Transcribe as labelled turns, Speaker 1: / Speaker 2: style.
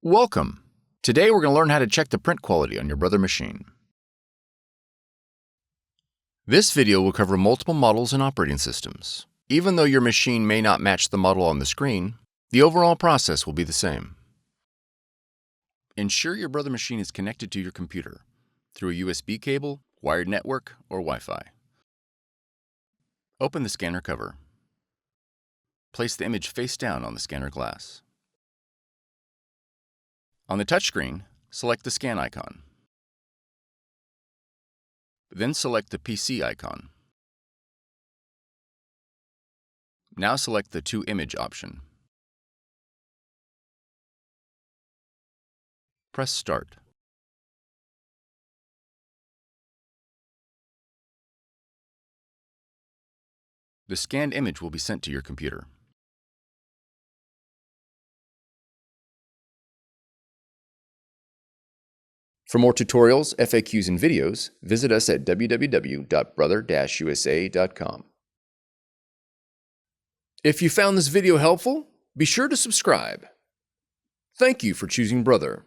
Speaker 1: Welcome! Today we're going to learn how to check the print quality on your Brother machine. This video will cover multiple models and operating systems. Even though your machine may not match the model on the screen, the overall process will be the same. Ensure your Brother machine is connected to your computer through a USB cable, wired network, or Wi-Fi. Open the scanner cover. Place the image face down on the scanner glass. On the touchscreen, select the scan icon. Then select the PC icon. Now select the To Image option. Press Start. The scanned image will be sent to your computer. For more tutorials, FAQs, and videos, visit us at www.brother-usa.com. If you found this video helpful, be sure to subscribe. Thank you for choosing Brother.